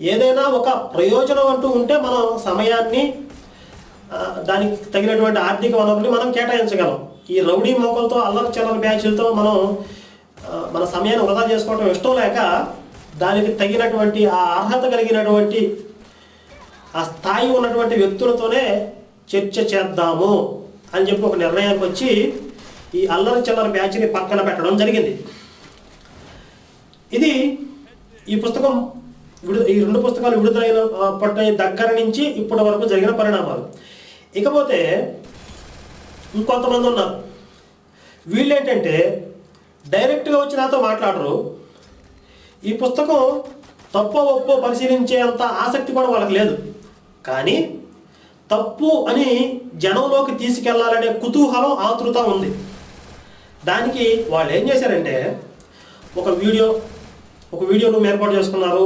ఏదైనా ఒక ప్రయోజనం అంటూ ఉంటే మనం సమయాన్ని దానికి తగినటువంటి ఆర్థిక వనరుల్ని మనం కేటాయించగలం. ఈ రౌడీ మోకలతో అల్లరి చిల్లర బ్యాచ్లతో మనం మన సమయాన్ని వృధా చేసుకోవడం ఇష్టం లేక దానికి తగినటువంటి ఆ అర్హత కలిగినటువంటి ఆ స్థాయి ఉన్నటువంటి వ్యక్తులతోనే చర్చ చేద్దాము అని చెప్పి ఒక నిర్ణయానికి వచ్చి ఈ అల్లరి చిల్లర బ్యాచ్ని పక్కన పెట్టడం జరిగింది. ఇది ఈ పుస్తకం ఈ 2 పుస్తకాలు విడుదలైన పట్టిన దగ్గర నుంచి ఇప్పటి వరకు జరిగిన పరిణామాలు. ఇకపోతే ఇంకొంతమంది ఉన్నారు. వీళ్ళు ఏంటంటే డైరెక్ట్గా వచ్చి నాతో మాట్లాడరు. ఈ పుస్తకం తప్పో ఒప్పో పరిశీలించేంత ఆసక్తి కూడా వాళ్ళకి లేదు. కానీ తప్పు అని జనంలోకి తీసుకెళ్లాలనే కుతూహలం, ఆతృత ఉంది. దానికి వాళ్ళు ఏం చేశారంటే ఒక వీడియో రూమ్ ఏర్పాటు చేసుకున్నారు.